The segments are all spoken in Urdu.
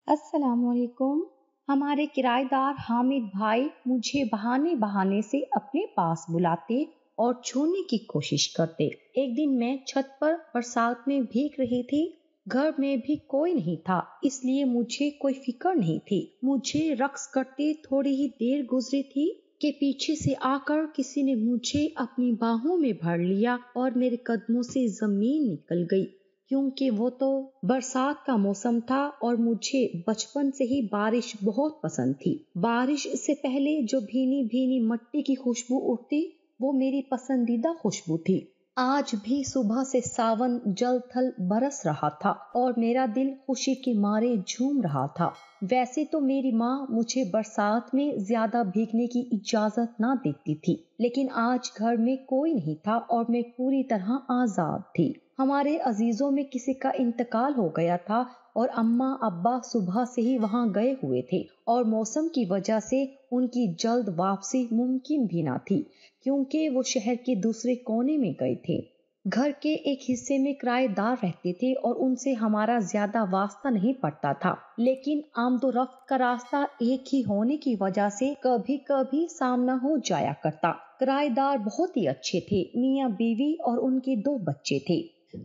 السلام علیکم۔ ہمارے کرایہ دار حامد بھائی مجھے بہانے بہانے سے اپنے پاس بلاتے اور چھونے کی کوشش کرتے۔ ایک دن میں چھت پر برسات میں بھیگ رہی تھی۔ گھر میں بھی کوئی نہیں تھا، اس لیے مجھے کوئی فکر نہیں تھی۔ مجھے رقص کرتے تھوڑی ہی دیر گزری تھی کہ پیچھے سے آ کر کسی نے مجھے اپنی باہوں میں بھر لیا اور میرے قدموں سے زمین نکل گئی، کیونکہ وہ تو برسات کا موسم تھا اور مجھے بچپن سے ہی بارش بہت پسند تھی۔ بارش سے پہلے جو بھینی بھینی مٹی کی خوشبو اٹھتی وہ میری پسندیدہ خوشبو تھی۔ آج بھی صبح سے ساون جل تھل برس رہا تھا اور میرا دل خوشی کے مارے جھوم رہا تھا۔ ویسے تو میری ماں مجھے برسات میں زیادہ بھیگنے کی اجازت نہ دیتی تھی، لیکن آج گھر میں کوئی نہیں تھا اور میں پوری طرح آزاد تھی۔ ہمارے عزیزوں میں کسی کا انتقال ہو گیا تھا اور اماں ابا صبح سے ہی وہاں گئے ہوئے تھے اور موسم کی وجہ سے ان کی جلد واپسی ممکن بھی نہ تھی، کیونکہ وہ شہر کے دوسرے کونے میں گئے تھے۔ گھر کے ایک حصے میں کرایہ دار رہتے تھے اور ان سے ہمارا زیادہ واسطہ نہیں پڑتا تھا، لیکن آمد و رفت کا راستہ ایک ہی ہونے کی وجہ سے کبھی کبھی سامنا ہو جایا کرتا۔ کرایہ دار بہت ہی اچھے تھے، میاں بیوی اور ان کے 2 بچے تھے۔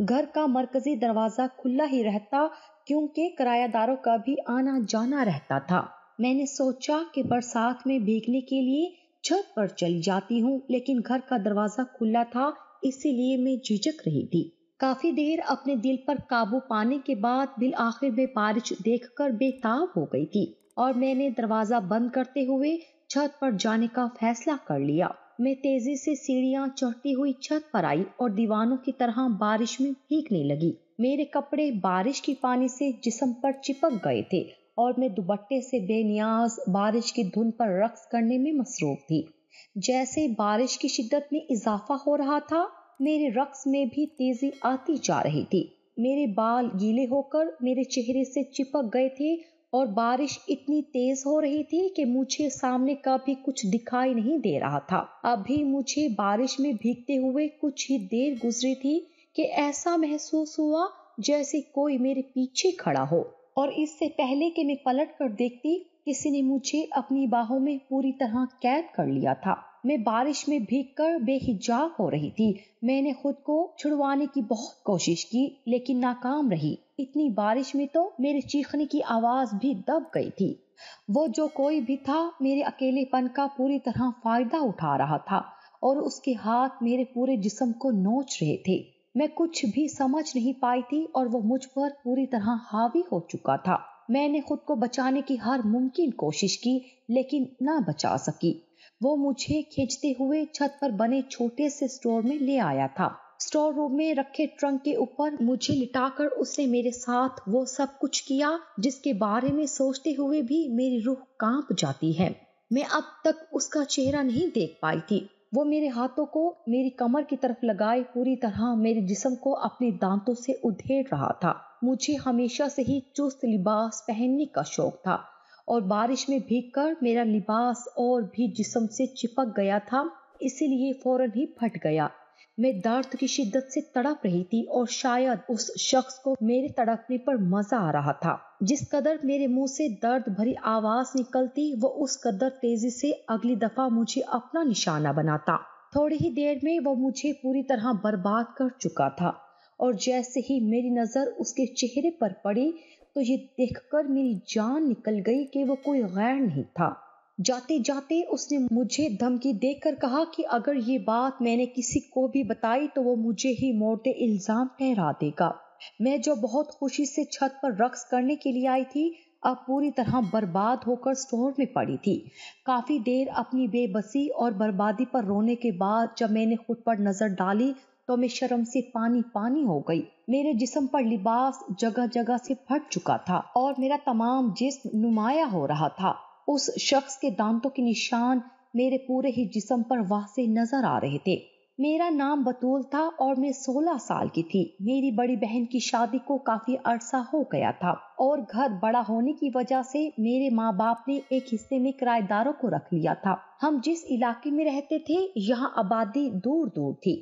گھر کا مرکزی دروازہ کھلا ہی رہتا کیونکہ کرایہ داروں کا بھی آنا جانا رہتا تھا۔ میں نے سوچا کہ برسات میں بھیگنے کے لیے چھت پر چلی جاتی ہوں، لیکن گھر کا دروازہ کھلا تھا، اسی لیے میں جھجک رہی تھی۔ کافی دیر اپنے دل پر قابو پانے کے بعد بالآخر میں بارش دیکھ کر بے تاب ہو گئی تھی اور میں نے دروازہ بند کرتے ہوئے چھت پر جانے کا فیصلہ کر لیا۔ میں تیزی سے سیڑھیاں چڑھتی ہوئی چھت پر آئی اور دیوانوں کی طرح بارش میں بھیگنے لگی۔ میرے کپڑے بارش کے پانی سے جسم پر چپک گئے تھے اور میں دوپٹے سے بے نیاز بارش کی دھن پر رقص کرنے میں مصروف تھی۔ جیسے بارش کی شدت میں اضافہ ہو رہا تھا، میرے رقص میں بھی تیزی آتی جا رہی تھی۔ میرے بال گیلے ہو کر میرے چہرے سے چپک گئے تھے اور بارش اتنی تیز ہو رہی تھی کہ مجھے سامنے کا بھی کچھ دکھائی نہیں دے رہا تھا۔ ابھی مجھے بارش میں بھیگتے ہوئے کچھ ہی دیر گزری تھی کہ ایسا محسوس ہوا جیسے کوئی میرے پیچھے کھڑا ہو، اور اس سے پہلے کہ میں پلٹ کر دیکھتی کسی نے مجھے اپنی باہوں میں پوری طرح قید کر لیا تھا۔ میں بارش میں بھیگ کر بے حجاب ہو رہی تھی۔ میں نے خود کو چھڑوانے کی بہت کوشش کی لیکن ناکام رہی۔ اتنی بارش میں تو میرے چیخنے کی آواز بھی دب گئی تھی۔ وہ جو کوئی بھی تھا میرے اکیلے پن کا پوری طرح فائدہ اٹھا رہا تھا اور اس کے ہاتھ میرے پورے جسم کو نوچ رہے تھے۔ میں کچھ بھی سمجھ نہیں پائی تھی اور وہ مجھ پر پوری طرح حاوی ہو چکا تھا۔ میں نے خود کو بچانے کی ہر ممکن کوشش کی لیکن نہ بچا سکی۔ وہ مجھے کھینچتے ہوئے چھت پر بنے چھوٹے سے اسٹور میں لے آیا تھا۔ اسٹور روم میں رکھے ٹرنک کے اوپر مجھے لٹا کر اس نے میرے ساتھ وہ سب کچھ کیا جس کے بارے میں سوچتے ہوئے بھی میری روح کانپ جاتی ہے۔ میں اب تک اس کا چہرہ نہیں دیکھ پائی تھی۔ وہ میرے ہاتھوں کو میری کمر کی طرف لگائے پوری طرح میرے جسم کو اپنے دانتوں سے ادھیڑ رہا تھا۔ مجھے ہمیشہ سے ہی چست لباس پہننے کا شوق تھا اور بارش میں بھیگ کر میرا لباس اور بھی جسم سے چپک گیا تھا، اسی لیے فوراً ہی پھٹ گیا۔ میں درد کی شدت سے تڑپ رہی تھی اور شاید اس شخص کو میرے تڑپنے پر مزہ آ رہا تھا۔ جس قدر میرے منہ سے درد بھری آواز نکلتی وہ اس قدر تیزی سے اگلی دفعہ مجھے اپنا نشانہ بناتا۔ تھوڑی ہی دیر میں وہ مجھے پوری طرح برباد کر چکا تھا اور جیسے ہی میری نظر اس کے چہرے پر پڑی تو یہ دیکھ کر میری جان نکل گئی کہ وہ کوئی غیر نہیں تھا۔ جاتے جاتے اس نے مجھے دھمکی دے کر کہا کہ اگر یہ بات میں نے کسی کو بھی بتائی تو وہ مجھے ہی مورد الزام ٹھہرا دے گا۔ میں جو بہت خوشی سے چھت پر رقص کرنے کے لیے آئی تھی اب پوری طرح برباد ہو کر اسٹور میں پڑی تھی۔ کافی دیر اپنی بے بسی اور بربادی پر رونے کے بعد جب میں نے خود پر نظر ڈالی تو میں شرم سے پانی پانی ہو گئی۔ میرے جسم پر لباس جگہ جگہ سے پھٹ چکا تھا اور میرا تمام جسم نمایاں ہو رہا تھا۔ اس شخص کے دانتوں کے نشان میرے پورے ہی جسم پر واضح نظر آ رہے تھے۔ میرا نام بطول تھا اور میں 16 سال کی تھی۔ میری بڑی بہن کی شادی کو کافی عرصہ ہو گیا تھا اور گھر بڑا ہونے کی وجہ سے میرے ماں باپ نے ایک حصے میں کرایہ داروں کو رکھ لیا تھا۔ ہم جس علاقے میں رہتے تھے یہاں آبادی دور دور تھی۔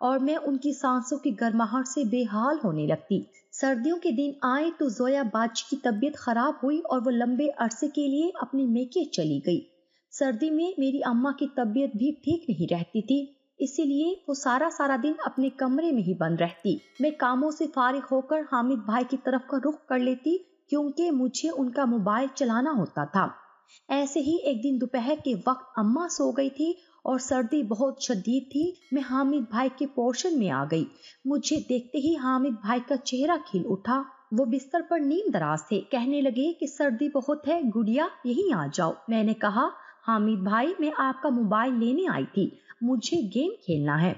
اور میں ان کی سانسوں کی گرماہٹ سے بے حال ہونے لگتی۔ سردیوں کے دن آئے تو زویا باجی کی طبیعت خراب ہوئی اور وہ لمبے عرصے کے لیے اپنی میکے چلی گئی۔ سردی میں میری اماں کی طبیعت بھی ٹھیک نہیں رہتی تھی، اسی لیے وہ سارا دن اپنے کمرے میں ہی بند رہتی۔ میں کاموں سے فارغ ہو کر حامد بھائی کی طرف کا رخ کر لیتی کیونکہ مجھے ان کا موبائل چلانا ہوتا تھا۔ ایسے ہی ایک دن دوپہر کے وقت اماں سو گئی تھی اور سردی بہت شدید تھی۔ میں حامد بھائی کے پورشن میں آ گئی۔ مجھے دیکھتے ہی حامد بھائی کا چہرہ کھل اٹھا۔ وہ بستر پر نیم دراز تھے۔ کہنے لگے کہ سردی بہت ہے گڑیا، یہیں آ جاؤ۔ میں نے کہا حامد بھائی میں آپ کا موبائل لینے آئی تھی، مجھے گیم کھیلنا ہے۔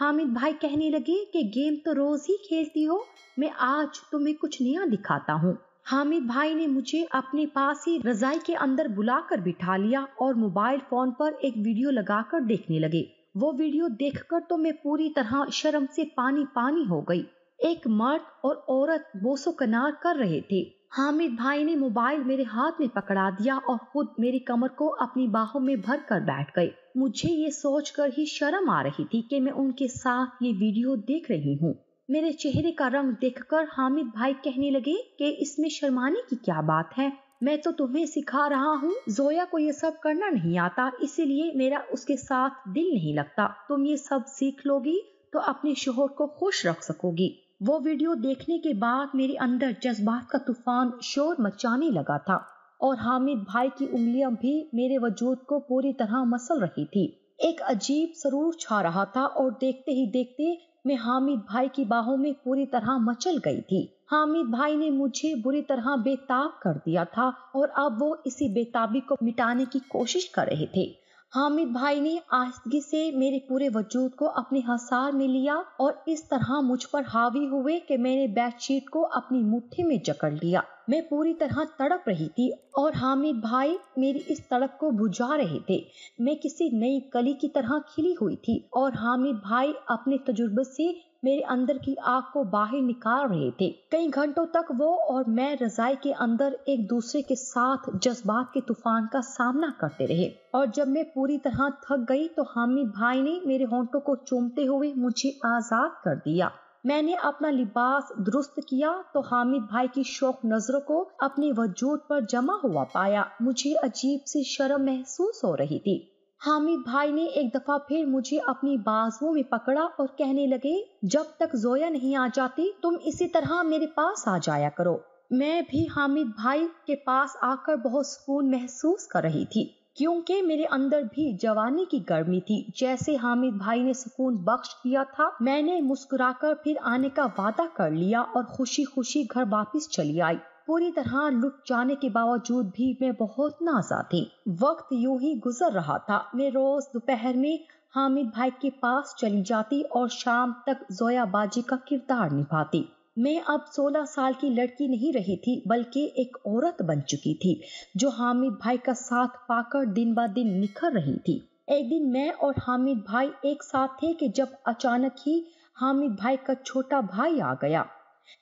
حامد بھائی کہنے لگے کہ گیم تو روز ہی کھیلتی ہو، میں آج تمہیں کچھ نیا دکھاتا ہوں۔ حامد بھائی نے مجھے اپنے پاس ہی رضائی کے اندر بلا کر بٹھا لیا اور موبائل فون پر ایک ویڈیو لگا کر دیکھنے لگے۔ وہ ویڈیو دیکھ کر تو میں پوری طرح شرم سے پانی ہو گئی۔ ایک مرد اور عورت بوس و کنار کر رہے تھے۔ حامد بھائی نے موبائل میرے ہاتھ میں پکڑا دیا اور خود میری کمر کو اپنی باہوں میں بھر کر بیٹھ گئے۔ مجھے یہ سوچ کر ہی شرم آ رہی تھی کہ میں ان کے ساتھ یہ ویڈیو دیکھ رہی ہوں۔ میرے چہرے کا رنگ دیکھ کر حامد بھائی کہنے لگے کہ اس میں شرمانے کی کیا بات ہے، میں تو تمہیں سکھا رہا ہوں، زویا کو یہ سب کرنا نہیں آتا، اسی لیے میرا اس کے ساتھ دل نہیں لگتا، تم یہ سب سیکھ لو گی تو اپنے شوہر کو خوش رکھ سکو گی۔ وہ ویڈیو دیکھنے کے بعد میرے اندر جذبات کا طوفان شور مچانے لگا تھا اور حامد بھائی کی انگلیاں بھی میرے وجود کو پوری طرح مسل رہی تھی۔ ایک عجیب سرور چھا رہا تھا اور دیکھتے ہی دیکھتے میں حامد بھائی کی باہوں میں پوری طرح مچل گئی تھی۔ حامد بھائی نے مجھے بری طرح بے تاب کر دیا تھا اور اب وہ اسی بے تابی کو مٹانے کی کوشش کر رہے تھے۔ حامد بھائی نے آہستگی سے میرے پورے وجود کو اپنے حصار میں لیا اور اس طرح مجھ پر حاوی ہوئے کہ میں نے بیڈ شیٹ کو اپنی مٹھی میں جکڑ لیا۔ میں پوری طرح تڑپ رہی تھی اور حامد بھائی میری اس تڑپ کو بجھا رہے تھے۔ میں کسی نئی کلی کی طرح کھلی ہوئی تھی اور حامد بھائی اپنے تجربے سے میرے اندر کی آگ کو باہر نکال رہے تھے۔ کئی گھنٹوں تک وہ اور میں رضائی کے اندر ایک دوسرے کے ساتھ جذبات کے طوفان کا سامنا کرتے رہے اور جب میں پوری طرح تھک گئی تو حامد بھائی نے میرے ہونٹوں کو چومتے ہوئے مجھے آزاد کر دیا۔ میں نے اپنا لباس درست کیا تو حامد بھائی کی شوق نظروں کو اپنے وجود پر جمع ہوا پایا۔ مجھے عجیب سی شرم محسوس ہو رہی تھی۔ حامد بھائی نے ایک دفعہ پھر مجھے اپنی بازوؤں میں پکڑا اور کہنے لگے جب تک زویا نہیں آ جاتی تم اسی طرح میرے پاس آ جایا کرو۔ میں بھی حامد بھائی کے پاس آ کر بہت سکون محسوس کر رہی تھی کیونکہ میرے اندر بھی جوانی کی گرمی تھی۔ جیسے حامد بھائی نے سکون بخش کیا تھا، میں نے مسکرا کر پھر آنے کا وعدہ کر لیا اور خوشی خوشی گھر واپس چلی آئی۔ پوری طرح لٹ جانے کے باوجود بھی میں بہت نازا تھی۔ وقت یوں ہی گزر رہا تھا۔ میں روز دوپہر میں حامد بھائی کے پاس چلی جاتی اور شام تک زویا باجی کا کردار نبھاتی۔ میں اب 16 سال کی لڑکی نہیں رہی تھی بلکہ ایک عورت بن چکی تھی جو حامد بھائی کا ساتھ پا کر دن با دن نکھر رہی تھی۔ ایک دن میں اور حامد بھائی ایک ساتھ تھے کہ جب اچانک ہی حامد بھائی کا چھوٹا بھائی آ گیا۔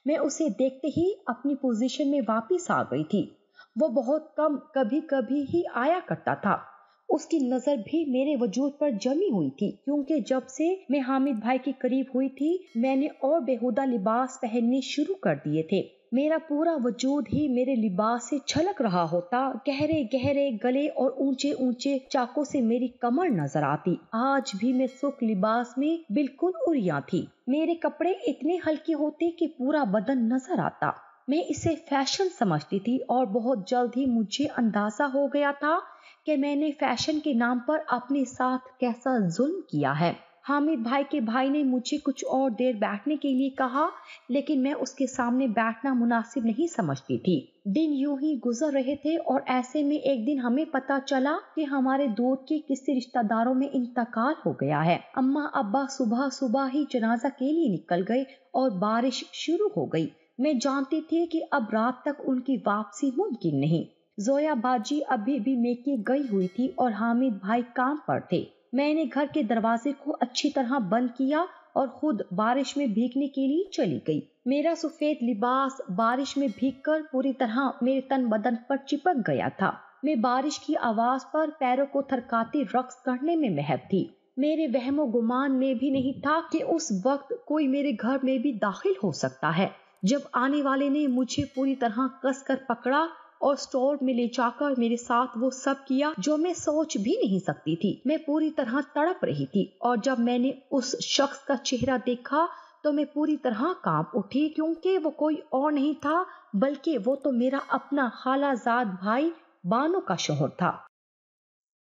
میں اسے دیکھتے ہی اپنی پوزیشن میں واپس آ گئی تھی۔ وہ بہت کم کبھی کبھی ہی آیا کرتا تھا۔ اس کی نظر بھی میرے وجود پر جمی ہوئی تھی کیونکہ جب سے میں حامد بھائی کے قریب ہوئی تھی میں نے اور بیہودہ لباس پہننے شروع کر دیے تھے۔ میرا پورا وجود ہی میرے لباس سے چھلک رہا ہوتا۔ گہرے گہرے گلے اور اونچے اونچے چاقوں سے میری کمر نظر آتی۔ آج بھی میں سرخ لباس میں بالکل عریاں تھی۔ میرے کپڑے اتنے ہلکے ہوتے کہ پورا بدن نظر آتا۔ میں اسے فیشن سمجھتی تھی اور بہت جلد ہی مجھے اندازہ ہو گیا تھا کہ میں نے فیشن کے نام پر اپنے ساتھ کیسا ظلم کیا ہے۔ حامد بھائی کے بھائی نے مجھے کچھ اور دیر بیٹھنے کے لیے کہا لیکن میں اس کے سامنے بیٹھنا مناسب نہیں سمجھتی تھی۔ دن یوں ہی گزر رہے تھے اور ایسے میں ایک دن ہمیں پتہ چلا کہ ہمارے دور کے کسی رشتہ داروں میں انتقال ہو گیا ہے۔ اماں ابا صبح ہی جنازہ کے لیے نکل گئے اور بارش شروع ہو گئی۔ میں جانتی تھی کہ اب رات تک ان کی واپسی ممکن نہیں۔ زویا باجی ابھی بھی میکے گئی ہوئی تھی اور حامد بھائی کام پر تھے۔ میں نے گھر کے دروازے کو اچھی طرح بند کیا اور خود بارش میں بھیگنے کے لیے چلی گئی۔ میرا سفید لباس بارش میں بھیگ کر پوری طرح میرے تن بدن پر چپک گیا تھا۔ میں بارش کی آواز پر پیروں کو تھرکاتی رقص کرنے میں محو تھی۔ میرے وہم و گمان میں بھی نہیں تھا کہ اس وقت کوئی میرے گھر میں بھی داخل ہو سکتا ہے۔ جب آنے والے نے مجھے پوری طرح کس کر پکڑا اور اسٹور میں لے جا کر میرے ساتھ وہ سب کیا جو میں سوچ بھی نہیں سکتی تھی، میں پوری طرح تڑپ رہی تھی، اور جب میں نے اس شخص کا چہرہ دیکھا تو میں پوری طرح کانپ اٹھی، کیونکہ وہ کوئی اور نہیں تھا بلکہ وہ تو میرا اپنا خالہ زاد بھائی بانو کا شوہر تھا۔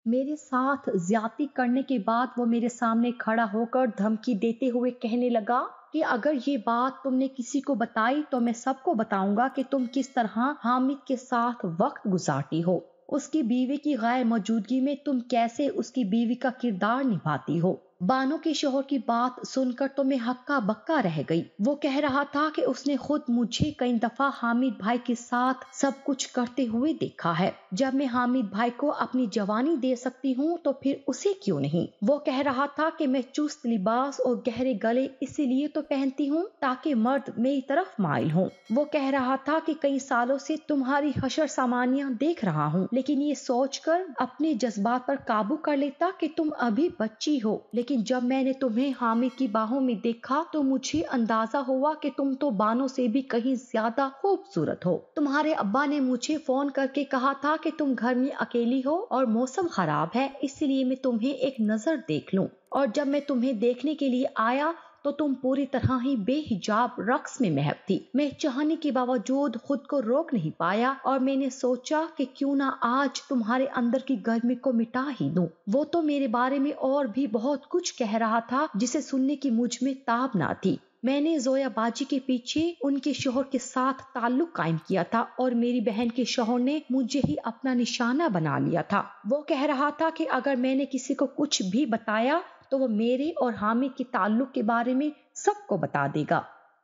میرے ساتھ زیادتی کرنے کے بعد وہ میرے سامنے کھڑا ہو کر دھمکی دیتے ہوئے کہنے لگا کہ اگر یہ بات تم نے کسی کو بتائی تو میں سب کو بتاؤں گا کہ تم کس طرح حامد کے ساتھ وقت گزارتی ہو، اس کی بیوی کی غیر موجودگی میں تم کیسے اس کی بیوی کا کردار نبھاتی ہو۔ بانو کے شوہر کی بات سن کر تو میں ہکا بکا رہ گئی۔ وہ کہہ رہا تھا کہ اس نے خود مجھے کئی دفعہ حامد بھائی کے ساتھ سب کچھ کرتے ہوئے دیکھا ہے۔ جب میں حامد بھائی کو اپنی جوانی دے سکتی ہوں تو پھر اسے کیوں نہیں؟ وہ کہہ رہا تھا کہ میں چست لباس اور گہرے گلے اسی لیے تو پہنتی ہوں تاکہ مرد میری طرف مائل ہوں۔ وہ کہہ رہا تھا کہ کئی سالوں سے تمہاری حشر سامانیاں دیکھ رہا ہوں، لیکن یہ سوچ کر اپنے جذبات پر قابو کر لیتا کہ تم ابھی بچی ہو، لیکن جب میں نے تمہیں حامد کی باہوں میں دیکھا تو مجھے اندازہ ہوا کہ تم تو بانو سے بھی کہیں زیادہ خوبصورت ہو۔ تمہارے ابا نے مجھے فون کر کے کہا تھا کہ تم گھر میں اکیلی ہو اور موسم خراب ہے، اس لیے میں تمہیں ایک نظر دیکھ لوں، اور جب میں تمہیں دیکھنے کے لیے آیا تو تم پوری طرح ہی بے حجاب رقص میں محو تھی۔ میں چاہنے کے باوجود خود کو روک نہیں پایا اور میں نے سوچا کہ کیوں نہ آج تمہارے اندر کی گرمی کو مٹا ہی دوں۔ وہ تو میرے بارے میں اور بھی بہت کچھ کہہ رہا تھا جسے سننے کی مجھ میں تاب نہ تھی۔ میں نے زویا باجی کے پیچھے ان کے شوہر کے ساتھ تعلق قائم کیا تھا اور میری بہن کے شوہر نے مجھے ہی اپنا نشانہ بنا لیا تھا۔ وہ کہہ رہا تھا کہ اگر میں نے کسی کو کچھ بھی بتایا تو وہ میرے اور حامد کے تعلق کے بارے میں سب کو بتا دے گا۔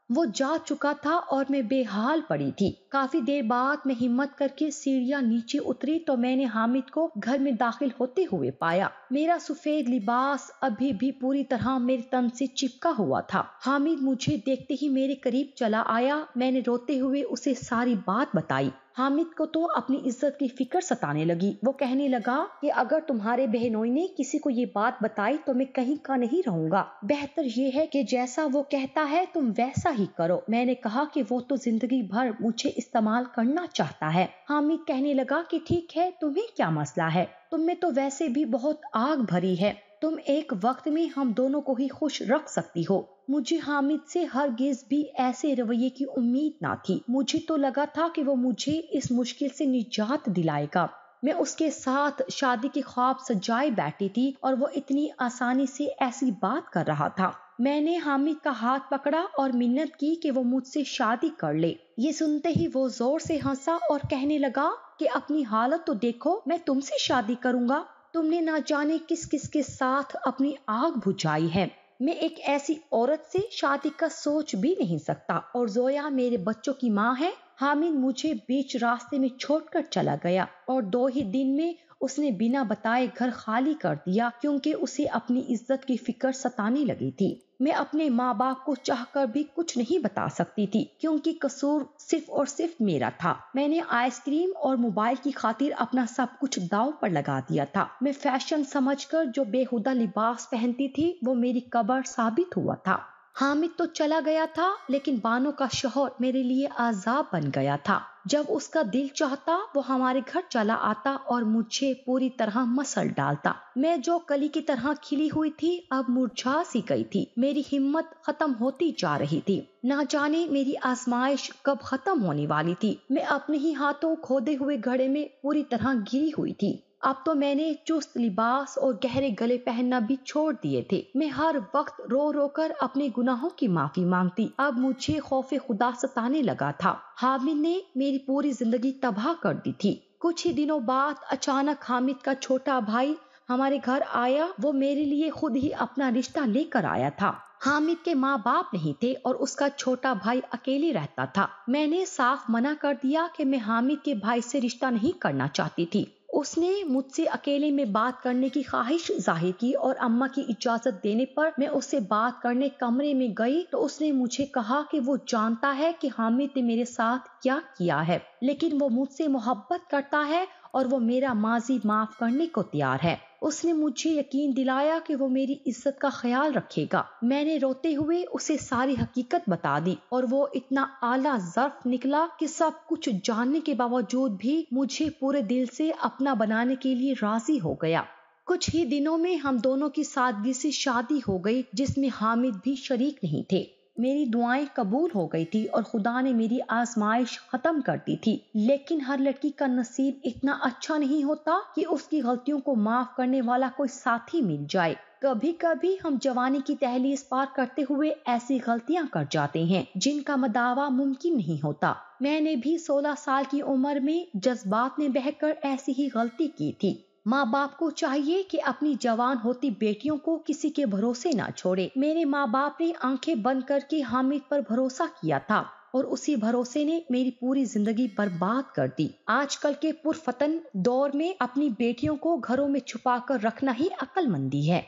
وہ جا چکا تھا اور میں بے حال پڑی تھی۔ کافی دیر بعد میں ہمت کر کے سیڑھیاں نیچے اتری تو میں نے حامد کو گھر میں داخل ہوتے ہوئے پایا۔ میرا سفید لباس ابھی بھی پوری طرح میرے تن سے چپکا ہوا تھا۔ حامد مجھے دیکھتے ہی میرے قریب چلا آیا۔ میں نے روتے ہوئے اسے ساری بات بتائی۔ حامد کو تو اپنی عزت کی فکر ستانے لگی۔ وہ کہنے لگا کہ اگر تمہارے بہنوئی نے کسی کو یہ بات بتائی تو میں کہیں کا نہیں رہوں گا، بہتر یہ ہے کہ جیسا وہ کہتا ہے تم ویسا ہی کرو۔ میں نے کہا کہ وہ تو زندگی بھر مجھے استعمال کرنا چاہتا ہے۔ حامد کہنے لگا کہ ٹھیک ہے، تمہیں کیا مسئلہ ہے، تم میں تو ویسے بھی بہت آگ بھری ہے، تم ایک وقت میں ہم دونوں کو ہی خوش رکھ سکتی ہو۔ مجھے حامد سے ہرگز بھی ایسے رویے کی امید نہ تھی۔ مجھے تو لگا تھا کہ وہ مجھے اس مشکل سے نجات دلائے گا۔ میں اس کے ساتھ شادی کے خواب سجائے بیٹھی تھی اور وہ اتنی آسانی سے ایسی بات کر رہا تھا۔ میں نے حامد کا ہاتھ پکڑا اور منت کی کہ وہ مجھ سے شادی کر لے۔ یہ سنتے ہی وہ زور سے ہنسا اور کہنے لگا کہ اپنی حالت تو دیکھو، میں تم سے شادی کروں گا، تم نے نہ جانے کس کس کے ساتھ اپنی آگ بجھائی ہے، میں ایک ایسی عورت سے شادی کا سوچ بھی نہیں سکتا، اور زویا میرے بچوں کی ماں ہے۔ حامد مجھے بیچ راستے میں چھوڑ کر چلا گیا اور 2 ہی دن میں اس نے بنا بتائے گھر خالی کر دیا، کیونکہ اسے اپنی عزت کی فکر ستانے لگی تھی۔ میں اپنے ماں باپ کو چاہ کر بھی کچھ نہیں بتا سکتی تھی، کیونکہ قصور صرف اور صرف میرا تھا۔ میں نے آئس کریم اور موبائل کی خاطر اپنا سب کچھ داؤ پر لگا دیا تھا۔ میں فیشن سمجھ کر جو بے ہودہ لباس پہنتی تھی وہ میری قبر ثابت ہوا تھا۔ حامد تو چلا گیا تھا، لیکن بانو کا شوہر میرے لیے عذاب بن گیا تھا۔ جب اس کا دل چاہتا وہ ہمارے گھر چلا آتا اور مجھے پوری طرح مسل ڈالتا۔ میں جو کلی کی طرح کھلی ہوئی تھی اب مرجھا سی گئی تھی۔ میری ہمت ختم ہوتی جا رہی تھی۔ نہ جانے میری آزمائش کب ختم ہونے والی تھی۔ میں اپنے ہی ہاتھوں کھودے ہوئے گڑھے میں پوری طرح گری ہوئی تھی۔ اب تو میں نے چست لباس اور گہرے گلے پہننا بھی چھوڑ دیے تھے۔ میں ہر وقت رو رو کر اپنے گناہوں کی معافی مانگتی۔ اب مجھے خوف خدا ستانے لگا تھا۔ حامد نے میری پوری زندگی تباہ کر دی تھی۔ کچھ ہی دنوں بعد اچانک حامد کا چھوٹا بھائی ہمارے گھر آیا۔ وہ میرے لیے خود ہی اپنا رشتہ لے کر آیا تھا۔ حامد کے ماں باپ نہیں تھے اور اس کا چھوٹا بھائی اکیلے رہتا تھا۔ میں نے صاف منع کر دیا کہ میں حامد کے بھائی سے رشتہ نہیں کرنا چاہتی تھی۔ اس نے مجھ سے اکیلے میں بات کرنے کی خواہش ظاہر کی اور اماں کی اجازت دینے پر میں اس سے بات کرنے کمرے میں گئی تو اس نے مجھے کہا کہ وہ جانتا ہے کہ حامد نے میرے ساتھ کیا کیا ہے، لیکن وہ مجھ سے محبت کرتا ہے اور وہ میرا ماضی معاف کرنے کو تیار ہے۔ اس نے مجھے یقین دلایا کہ وہ میری عزت کا خیال رکھے گا۔ میں نے روتے ہوئے اسے ساری حقیقت بتا دی اور وہ اتنا اعلیٰ ظرف نکلا کہ سب کچھ جاننے کے باوجود بھی مجھے پورے دل سے اپنا بنانے کے لیے راضی ہو گیا۔ کچھ ہی دنوں میں ہم دونوں کی سادگی سے شادی ہو گئی، جس میں حامد بھی شریک نہیں تھے۔ میری دعائیں قبول ہو گئی تھی اور خدا نے میری آزمائش ختم کر دی تھی۔ لیکن ہر لڑکی کا نصیب اتنا اچھا نہیں ہوتا کہ اس کی غلطیوں کو معاف کرنے والا کوئی ساتھی مل جائے۔ کبھی کبھی ہم جوانی کی دہلیز پار کرتے ہوئے ایسی غلطیاں کر جاتے ہیں جن کا مداوع ممکن نہیں ہوتا۔ میں نے بھی 16 سال کی عمر میں جذبات میں بہہ کر ایسی ہی غلطی کی تھی۔ ماں باپ کو چاہیے کہ اپنی جوان ہوتی بیٹیوں کو کسی کے بھروسے نہ چھوڑے۔ میرے ماں باپ نے آنکھیں بند کر کے حامد پر بھروسہ کیا تھا اور اسی بھروسے نے میری پوری زندگی برباد کر دی۔ آج کل کے پرفتن دور میں اپنی بیٹیوں کو گھروں میں چھپا کر رکھنا ہی عقل مندی ہے۔